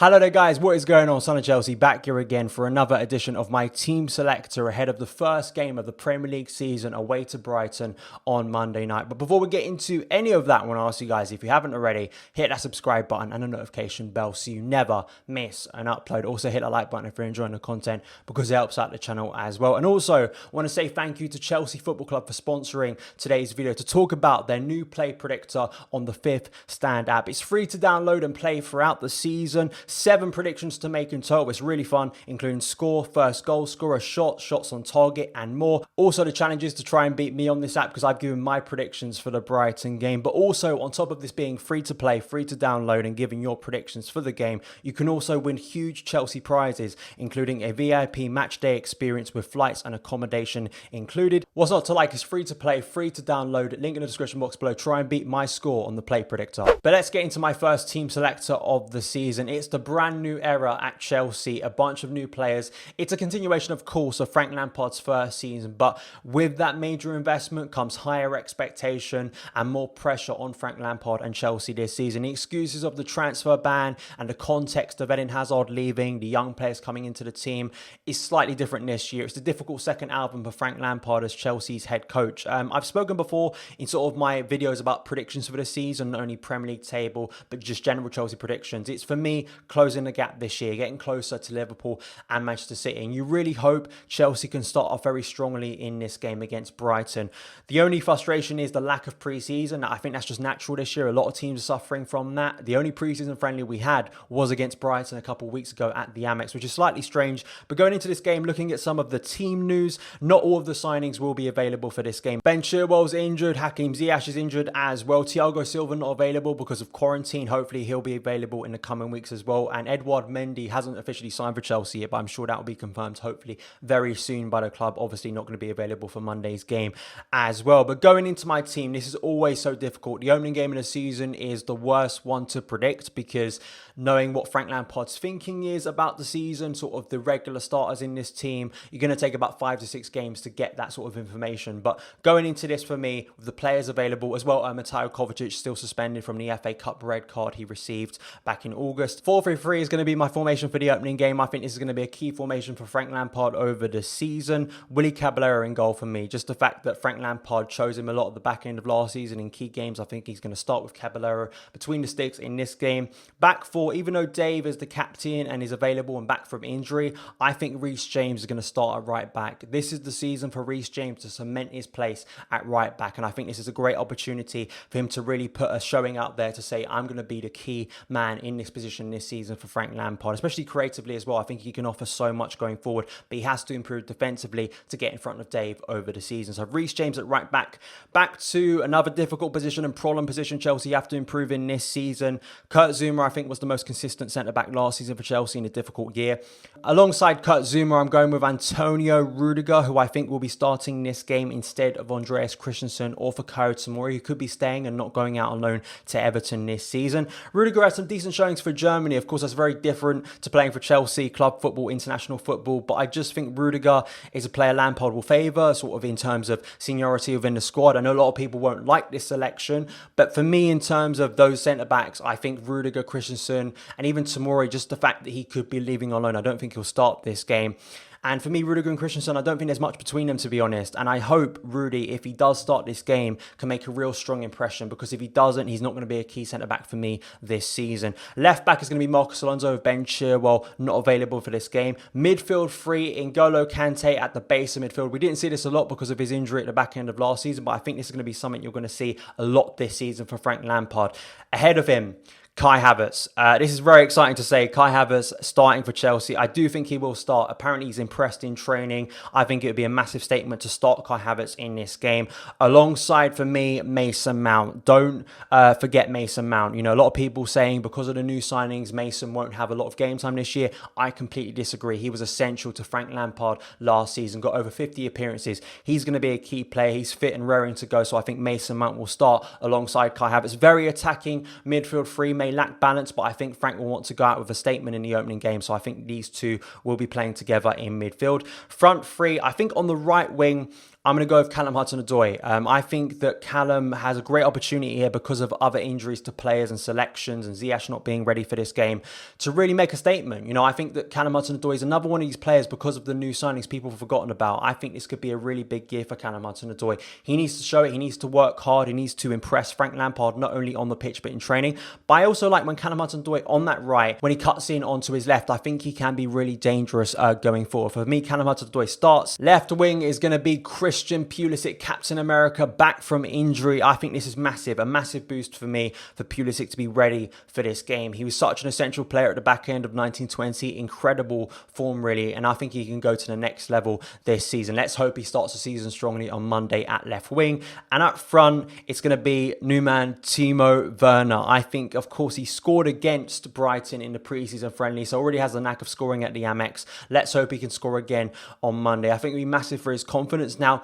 Hello there guys, what is going on? Son of Chelsea back here again for another edition of my team selector ahead of the first game of the Premier League season away to Brighton on Monday night. But before we get into any of that, I want to ask you guys, if you haven't already, hit that subscribe button and the notification bell so you never miss an upload. Also hit that like button if you're enjoying the content because it helps out the channel as well. And also want to say thank you to Chelsea Football Club for sponsoring today's video to talk about their new play predictor on the Fifth Stand app. It's free to download and play throughout the season. 7 predictions to make in total. It's really fun, including score, first goal scorer, shots on target, and more. Also, the challenge is to try and beat me on this app because I've given my predictions for the Brighton game. But also, on top of this being free to play, free to download, and giving your predictions for the game, you can also win huge Chelsea prizes, including a VIP match day experience with flights and accommodation included. What's not to like is free to play, free to download. Link in the description box below. Try and beat my score on the play predictor. But let's get into my first team selector of the season. It's the brand new era at Chelsea, a bunch of new players. It's a continuation, of course, of Frank Lampard's first season, but with that major investment comes higher expectation and more pressure on Frank Lampard and Chelsea this season. The excuses of the transfer ban and the context of Eden Hazard leaving, the young players coming into the team, is slightly different this year. It's the difficult second album for Frank Lampard as Chelsea's head coach. I've spoken before in sort of my videos about predictions for the season, not only Premier League table, but just general Chelsea predictions. It's for me closing the gap this year, getting closer to Liverpool and Manchester City. And you really hope Chelsea can start off very strongly in this game against Brighton. The only frustration is the lack of pre-season. I think that's just natural this year. A lot of teams are suffering from that. The only pre-season friendly we had was against Brighton a couple of weeks ago at the Amex, which is slightly strange. But going into this game, looking at some of the team news, not all of the signings will be available for this game. Ben Chilwell's injured, Hakim Ziyech is injured as well. Thiago Silva not available because of quarantine. Hopefully he'll be available in the coming weeks as well. And Edouard Mendy hasn't officially signed for Chelsea yet, but I'm sure that will be confirmed hopefully very soon by the club. Obviously not going to be available for Monday's game as well. But going into my team, this is always so difficult. The opening game of the season is the worst one to predict because knowing what Frank Lampard's thinking is about the season, sort of the regular starters in this team, you're going to take about 5 to 6 games to get that sort of information. But going into this for me, with the players available as well, Mateo Kovacic still suspended from the FA Cup red card he received back in August. 4-3-3 is going to be my formation for the opening game. I think this is going to be a key formation for Frank Lampard over the season. Willy Caballero in goal for me. Just the fact that Frank Lampard chose him a lot at the back end of last season in key games. I think he's going to start with Caballero between the sticks in this game. Back four, even though Dave is the captain and is available and back from injury, I think Reece James is going to start at right back. This is the season for Reece James to cement his place at right back, and I think this is a great opportunity for him to really put a showing out there to say, I'm going to be the key man in this position this season for Frank Lampard, especially creatively as well. I think he can offer so much going forward, but he has to improve defensively to get in front of Dave over the season. So Reece James at right back. Back to another difficult position and problem position Chelsea have to improve in this season. Kurt Zuma, I think, was the most consistent centre-back last season for Chelsea in a difficult year. Alongside Kurt Zuma, I'm going with Antonio Rudiger, who I think will be starting this game instead of Andreas Christensen or for Kyle Tomori, who could be staying and not going out on loan to Everton this season. Rudiger had some decent showings for Germany. Of course, that's very different to playing for Chelsea, club football, international football, but I just think Rudiger is a player Lampard will favour, sort of in terms of seniority within the squad. I know a lot of people won't like this selection, but for me, in terms of those centre-backs, I think Rudiger, Christensen, and even Tomori, just the fact that he could be leaving on loan, I don't think he'll start this game. And for me, Rudiger and Christensen, I don't think there's much between them, to be honest. And I hope Rudy, if he does start this game, can make a real strong impression, because if he doesn't, he's not going to be a key centre-back for me this season. Left back is going to be Marcus Alonso with Ben Chilwell not available for this game. Midfield free, N'Golo Kante at the base of midfield. We didn't see this a lot because of his injury at the back end of last season, but I think this is going to be something you're going to see a lot this season for Frank Lampard. Ahead of him, Kai Havertz. This is very exciting to say. Kai Havertz starting for Chelsea. I do think he will start. Apparently he's impressed in training. I think it would be a massive statement to start Kai Havertz in this game. Alongside, for me, Mason Mount. Don't forget Mason Mount. You know, a lot of people saying because of the new signings, Mason won't have a lot of game time this year. I completely disagree. He was essential to Frank Lampard last season. Got over 50 appearances. He's going to be a key player. He's fit and raring to go. So I think Mason Mount will start alongside Kai Havertz. Very attacking midfield free. May lack balance, but I think Frank will want to go out with a statement in the opening game, so I think these two will be playing together in midfield. Front three, I think on the right wing, I'm going to go with Callum Hudson-ODOI. I think that Callum has a great opportunity here because of other injuries to players and selections and Ziyech not being ready for this game to really make a statement. You know, I think that Callum Hudson-ODOI is another one of these players because of the new signings people have forgotten about. I think this could be a really big year for Callum Hudson-ODOI. He needs to show it. He needs to work hard. He needs to impress Frank Lampard, not only on the pitch but in training. But I also like when Callum Hudson-ODOI on that right, when he cuts in onto his left, I think he can be really dangerous going forward. For me, Callum Hudson-ODOI starts. Left wing is going to be Christian Pulisic, Captain America, back from injury. I think this is massive, a massive boost for me for Pulisic to be ready for this game. He was such an essential player at the back end of 1920, incredible form really, and I think he can go to the next level this season. Let's hope he starts the season strongly on Monday at left wing. And up front, it's going to be new man TIMO Werner. I think, of course, he scored against Brighton in the preseason friendly, so already has the knack of scoring at the Amex. Let's hope he can score again on Monday. I think it'll be massive for his confidence. Now,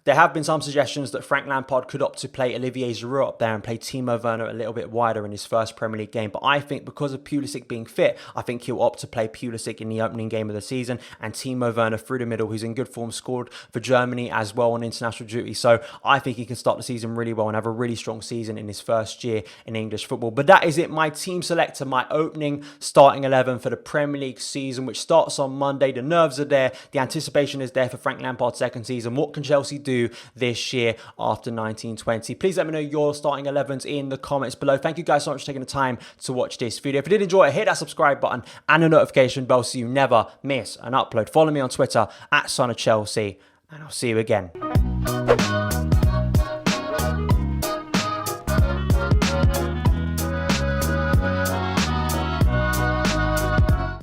there have been some suggestions that Frank Lampard could opt to play Olivier Giroud up there and play TIMO Werner a little bit wider in his first Premier League game. But I think because of Pulisic being fit, I think he'll opt to play Pulisic in the opening game of the season and TIMO Werner through the middle, who's in good form, scored for Germany as well on international duty. So I think he can start the season really well and have a really strong season in his first year in English football. But that is it. My team selector, my opening starting 11 for the Premier League season, which starts on Monday. The nerves are there. The anticipation is there for Frank Lampard's second season. What can Chelsea do this year after 1920? Please let me know your starting 11s in the comments below. Thank you guys so much for taking the time to watch this video. If you did enjoy it, hit that subscribe button and the notification bell so you never miss an upload. Follow me on Twitter at Son of Chelsea, and I'll see you again.